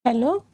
Hello,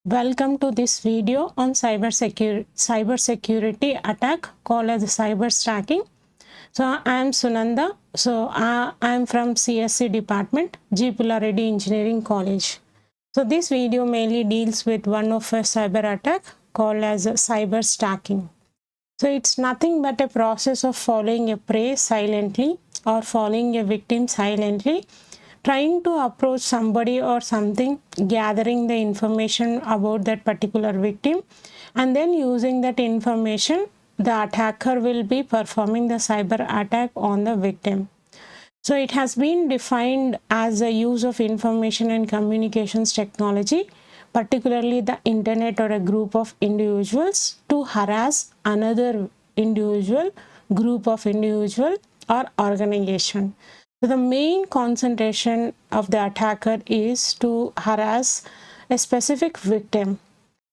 welcome to this video on cybersecurity attack called as cyberstalking. So I am Sunanda. I am from CSC department, G. Pullareddy Engineering College. So this video mainly deals with one of a cyber attack called as cyberstalking. So it's nothing but a process of following a prey silently or following a victim silently, trying to approach somebody or something, gathering the information about that particular victim, and then using that information, the attacker will be performing the cyber attack on the victim. So it has been defined as the use of information and communications technology, particularly the internet or a group of individuals, to harass another individual, group of individual or organization. So the main concentration of the attacker is to harass a specific victim.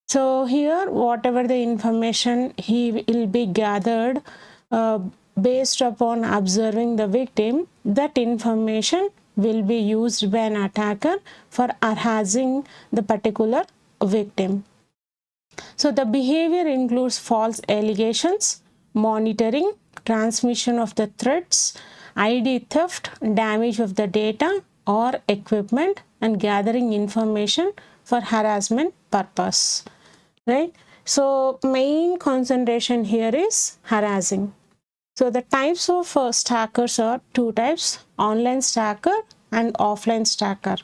So here, whatever the information he will be gathered based upon observing the victim, that information will be used by an attacker for harassing the particular victim. So the behavior includes false allegations, monitoring, transmission of the threats, ID theft, damage of the data or equipment, and gathering information for harassment purpose. Right? So main concentration here is harassing. So the types of stackers are two types: online stacker and offline stacker.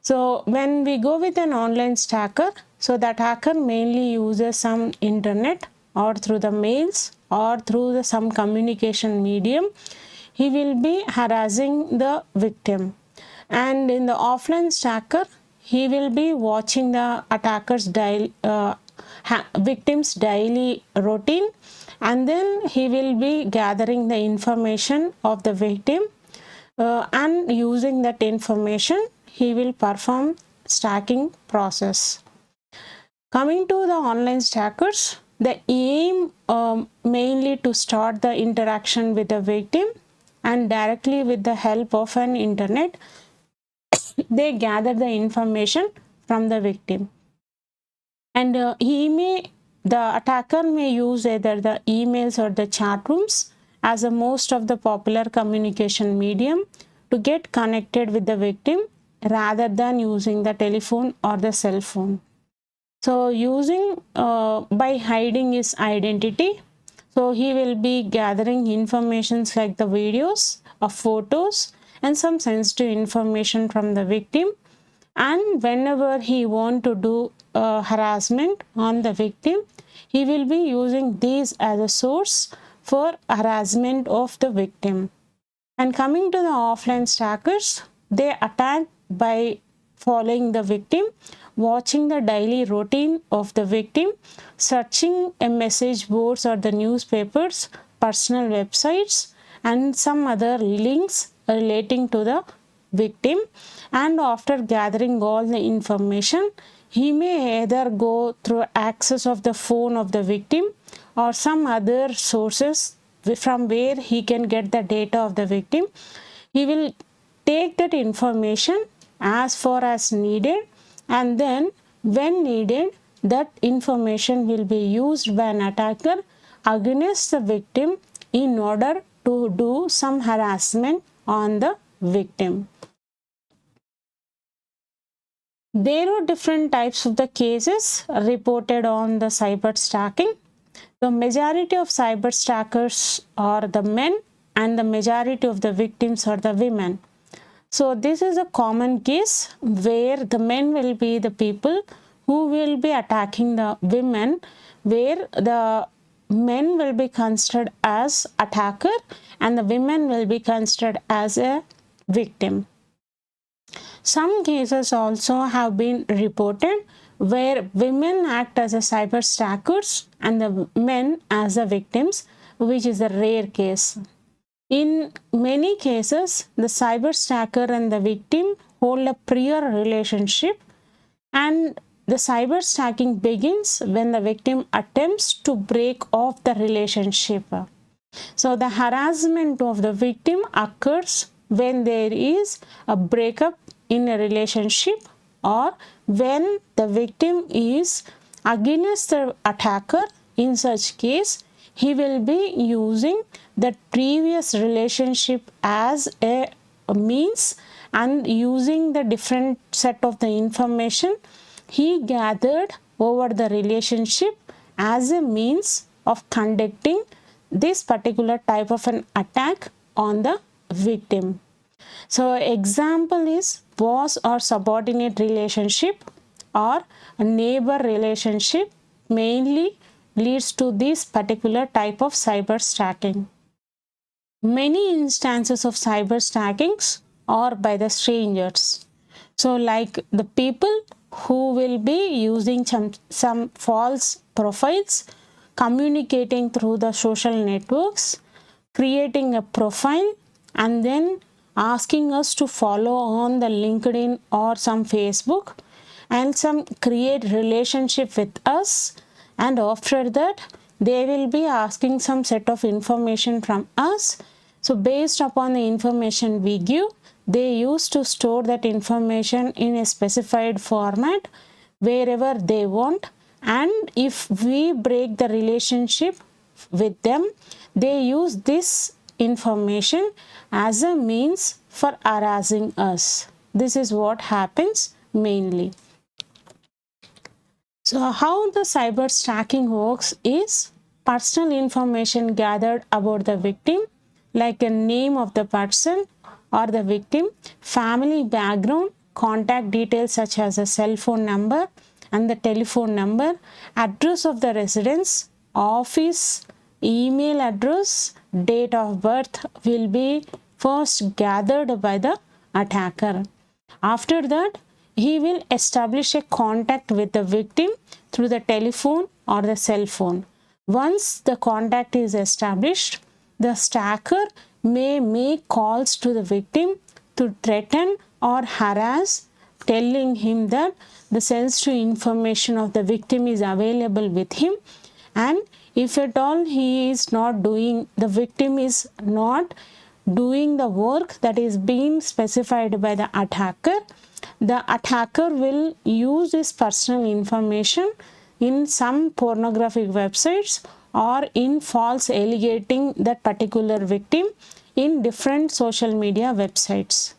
So when we go with an online stacker, so the attacker mainly uses some internet or through the mails or through some communication medium. He will be harassing the victim. And in the offline stacker, he will be watching the attacker's victim's daily routine, and then he will be gathering the information of the victim and using that information he will perform stacking process. Coming to the online stackers, the aim mainly to start the interaction with the victim, and directly with the help of an internet they gather the information from the victim. And the attacker may use either the emails or the chat rooms as a most of the popular communication medium to get connected with the victim rather than using the telephone or the cell phone. So using by hiding his identity, so he will be gathering informations like the videos or photos and some sensitive information from the victim. And whenever he want to do harassment on the victim, he will be using these as a source for harassment of the victim. And coming to the offline stackers, they attack by following the victim, watching the daily routine of the victim, searching a message boards or the newspapers, personal websites, and some other links relating to the victim. And after gathering all the information, he may either go through access of the phone of the victim or some other sources from where he can get the data of the victim. He will take that information as far as needed, and then when needed, that information will be used by an attacker against the victim in order to do some harassment on the victim. There are different types of the cases reported on the cyber stacking. The majority of cyber stackers are the men and the majority of the victims are the women. So this is a common case where the men will be the people who will be attacking the women, where the men will be considered as attacker and the women will be considered as a victim. Some cases also have been reported where women act as a cyber stackers and the men as the victims, which is a rare case. In many cases, the cyber stacker and the victim hold a prior relationship, and the cyber stacking begins when the victim attempts to break off the relationship. So the harassment of the victim occurs when there is a breakup in a relationship or when the victim is against the attacker. In such case, he will be using the previous relationship as a means and using the different set of the information he gathered over the relationship as a means of conducting this particular type of an attack on the victim. So example is boss or subordinate relationship or a neighbor relationship mainly leads to this particular type of cyber stacking. Many instances of cyber stackings are by the strangers. So like the people who will be using some false profiles, communicating through the social networks, creating a profile and then asking us to follow on the LinkedIn or some Facebook and some create relationship with us, and after that they will be asking some set of information from us. So based upon the information we give, they used to store that information in a specified format wherever they want, and if we break the relationship with them, they use this information as a means for harassing us. This is what happens mainly. So how the cyber stacking works is personal information gathered about the victim, like a name of the person or the victim, family background, contact details such as a cell phone number and the telephone number, address of the residence, office, email address, date of birth will be first gathered by the attacker. After that, he will establish a contact with the victim through the telephone or the cell phone. Once the contact is established, the stacker may make calls to the victim to threaten or harass, telling him that the sensitive information of the victim is available with him, and if at all the victim is not doing the work that is being specified by the attacker will use this personal information in some pornographic websites or in false alleging that particular victim in different social media websites,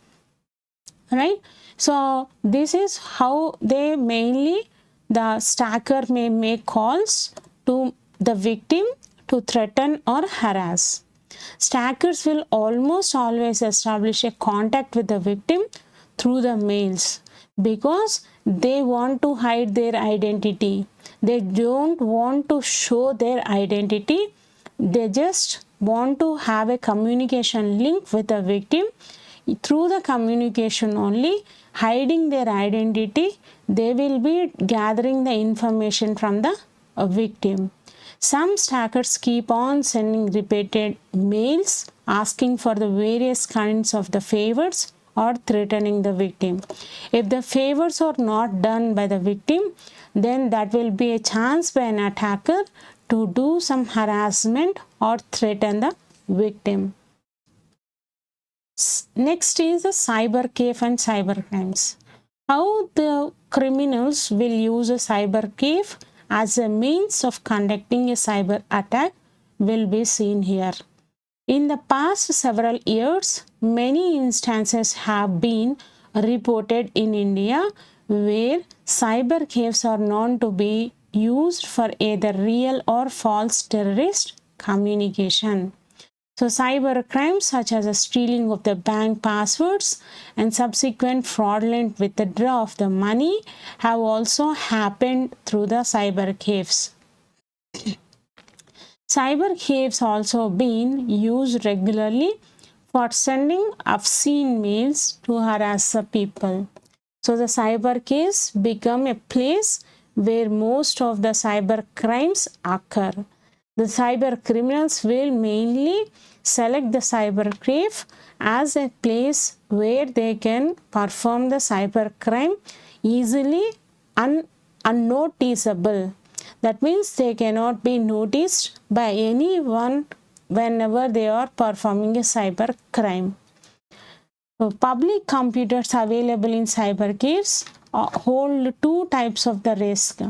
right? So this is how they mainly, the stacker may make calls to the victim to threaten or harass. Stackers will almost always establish a contact with the victim through the mails because they want to hide their identity. They don't want to show their identity. They just want to have a communication link with the victim. Through the communication only, hiding their identity, they will be gathering the information from the victim. Some stackers keep on sending repeated mails asking for the various kinds of the favors or threatening the victim. If the favors are not done by the victim, then that will be a chance by an attacker to do some harassment or threaten the victim. Next is the Cybercafe and cybercrimes. How the criminals will use a Cybercafe as a means of conducting a cyber attack will be seen here. In the past several years, many instances have been reported in India where cybercafes are known to be used for either real or false terrorist communication. So cyber crimes such as the stealing of the bank passwords and subsequent fraudulent withdrawal of the money have also happened through the cyber caves. Cyber caves also been used regularly for sending obscene mails to harass the people. So the cyber caves become a place where most of the cyber crimes occur. The cyber criminals will mainly select the cybercafe as a place where they can perform the cyber crime easily and unnoticeable. That means they cannot be noticed by anyone whenever they are performing a cyber crime. So public computers available in cyber caves hold two types of the risk.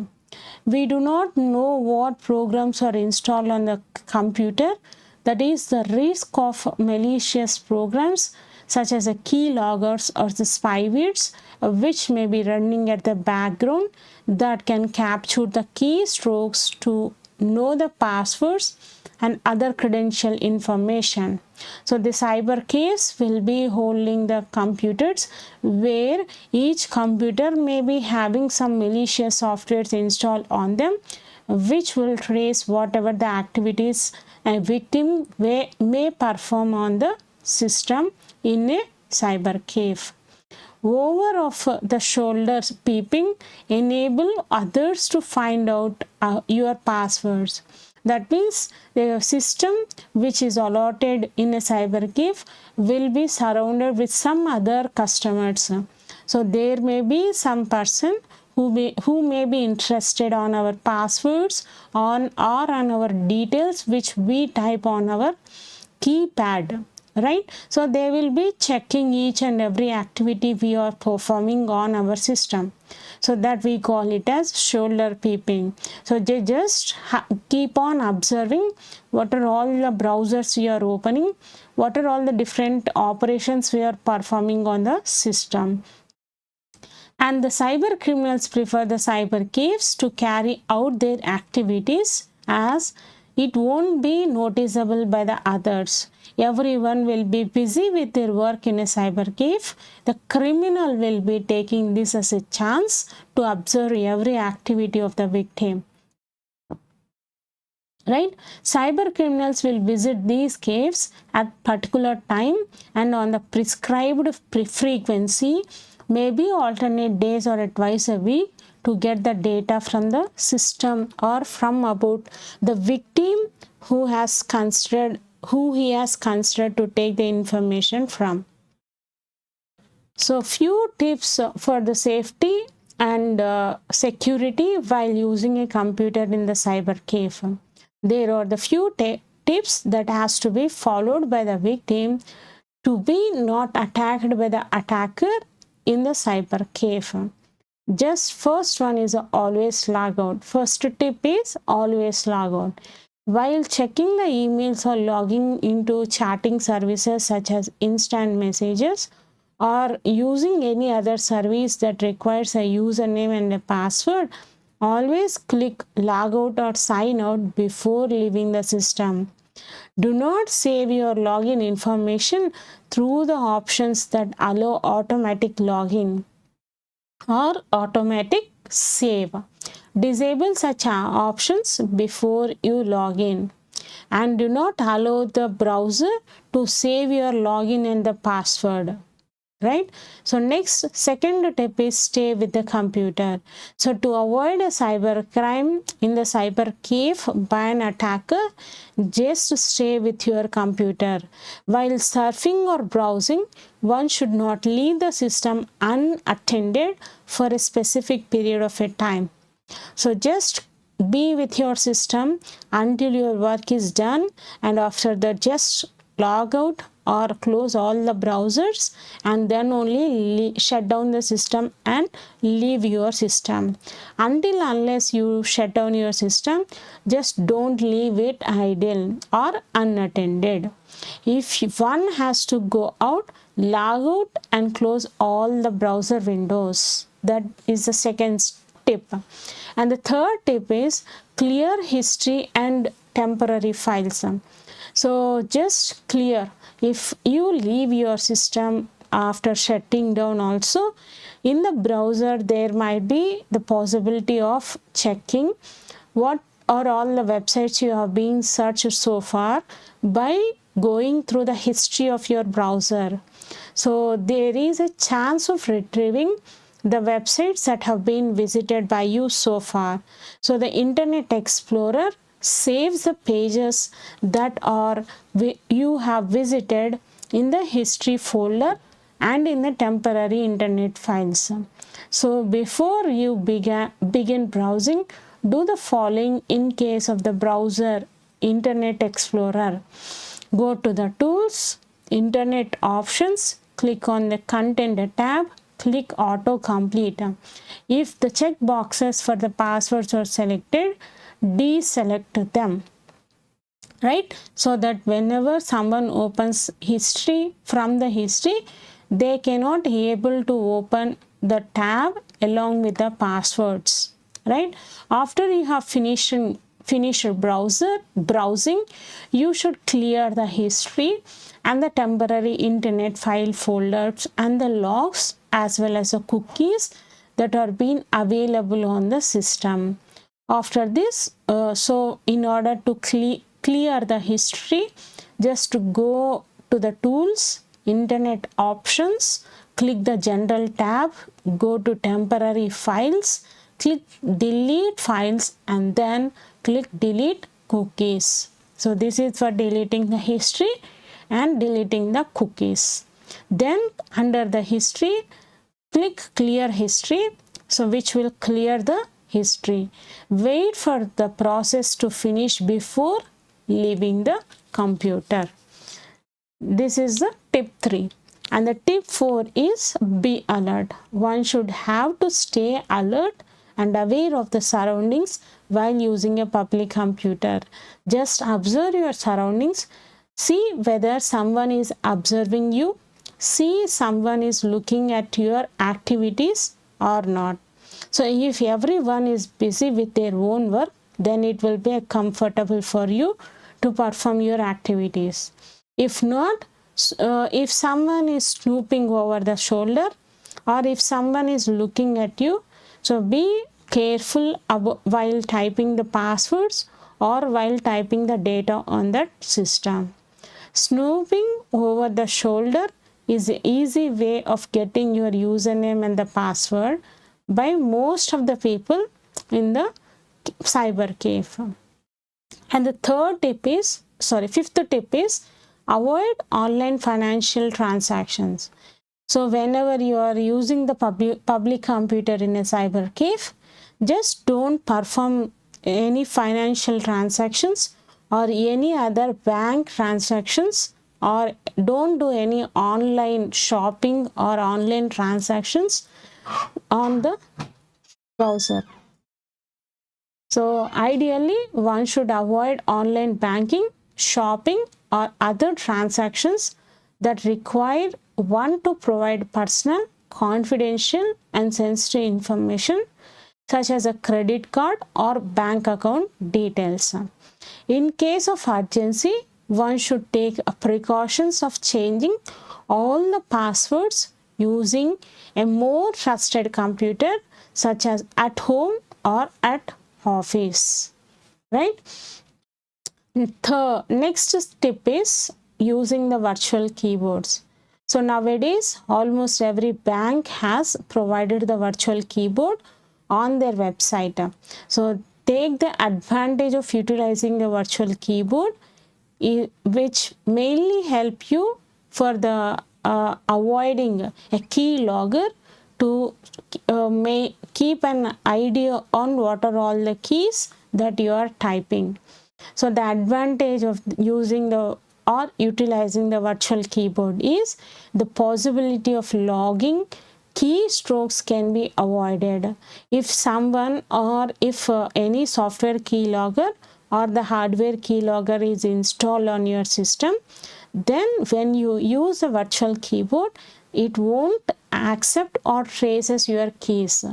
We do not know what programs are installed on the computer. That is the risk of malicious programs such as the keyloggers or the spywares, which may be running at the background that can capture the keystrokes to know the passwords and other credential information. So the Cybercafe will be holding the computers where each computer may be having some malicious softwares installed on them, which will trace whatever the activities a victim may perform on the system in a Cybercafe. Over of the shoulder peeping enable others to find out your passwords. That means the system which is allotted in a Cybercafe will be surrounded with some other customers. So there may be some person who may be interested on our passwords or on our details which we type on our keypad, right? So they will be checking each and every activity we are performing on our system. So that we call it as shoulder peeping. So they just keep on observing what are all the browsers we are opening, what are all the different operations we are performing on the system. And the cyber criminals prefer the cybercafes to carry out their activities as it won't be noticeable by the others. Everyone will be busy with their work in a cybercafe. The criminal will be taking this as a chance to observe every activity of the victim. Right? Cyber criminals will visit these caves at particular time and on the prescribed frequency, maybe alternate days or twice a week, to get the data from the system or from about the victim who he has considered to take the information from. So few tips for the safety and security while using a computer in the Cybercafe. There are the few tips that has to be followed by the victim to be not attacked by the attacker in the Cybercafe. Just first one is always log out. First tip is always log out. While checking the emails or logging into chatting services such as instant messages or using any other service that requires a username and a password, always click log out or sign out before leaving the system. Do not save your login information through the options that allow automatic login or automatic save. Disable such options before you log in, and do not allow the browser to save your login and the password. Right? So next, second tip is stay with the computer. So to avoid a cyber crime in the Cybercafe by an attacker, just stay with your computer. While surfing or browsing, one should not leave the system unattended for a specific period of a time. So just be with your system until your work is done, and after that just log out or close all the browsers and then only shut down the system and leave your system. Until unless you shut down your system, just don't leave it idle or unattended. If one has to go out, log out and close all the browser windows. That is the second tip. And the third tip is clear history and temporary files. So just clear. If you leave your system after shutting down also, in the browser there might be the possibility of checking what are all the websites you have been searched so far by going through the history of your browser. So there is a chance of retrieving the websites that have been visited by you so far. So the Internet Explorer saves the pages that you have visited in the history folder and in the temporary internet files. So before you begin browsing, do the following in case of the browser Internet Explorer. Go to the Tools, Internet Options, click on the Content tab, click auto complete. If the check boxes for the passwords are selected, deselect them, right? So that whenever someone opens history from the history, they cannot be able to open the tab along with the passwords, right? After you have finished browsing, you should clear the history and the temporary internet file folders and the logs as well as the cookies that are being available on the system. After this, so in order to clear the history, just go to the tools, internet options, click the general tab, go to temporary files, click delete files, and then click delete cookies. So this is for deleting the history and deleting the cookies. Then under the history, click clear history, so which will clear the history. Wait for the process to finish before leaving the computer. This is the tip 3. And the tip 4 is be alert. One should have to stay alert and aware of the surroundings while using a public computer. Just observe your surroundings. See whether someone is observing you. See someone is looking at your activities or not. So if everyone is busy with their own work, then it will be comfortable for you to perform your activities. If not, if someone is snooping over the shoulder or if someone is looking at you, so be careful while typing the passwords or while typing the data on that system. Snooping over the shoulder is an easy way of getting your username and the password by most of the people in the Cybercafe. And the fifth tip is avoid online financial transactions. So whenever you are using the public computer in a Cybercafe, just don't perform any financial transactions or any other bank transactions, or don't do any online shopping or online transactions on the browser. So ideally, one should avoid online banking, shopping, or other transactions that require one to provide personal, confidential, and sensitive information such as a credit card or bank account details. In case of urgency, one should take precautions of changing all the passwords using a more trusted computer such as at home or at office, right? The next tip is using the virtual keyboards. So nowadays, almost every bank has provided the virtual keyboard on their website. So take the advantage of utilizing the virtual keyboard, which mainly help you for the avoiding a keylogger to keep an idea on what are all the keys that you are typing. So the advantage of using or utilizing the virtual keyboard is the possibility of logging keystrokes can be avoided. If someone or if any software keylogger or the hardware keylogger is installed on your system, then when you use a virtual keyboard, it won't accept or traces your keys.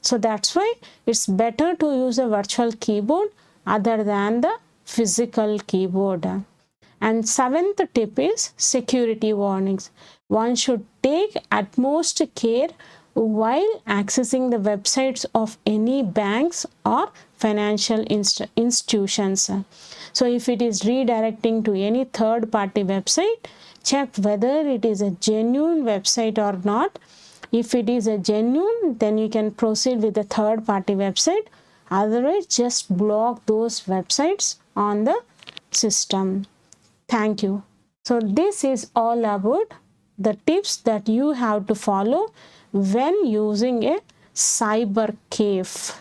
So that's why it's better to use a virtual keyboard other than the physical keyboard. And 7th tip is security warnings. One should take utmost care while accessing the websites of any banks or financial institutions. So if it is redirecting to any third-party website, check whether it is a genuine website or not. If it is a genuine, then you can proceed with the third-party website. Otherwise, just block those websites on the system. Thank you. So this is all about the tips that you have to follow when using a Cybercafe.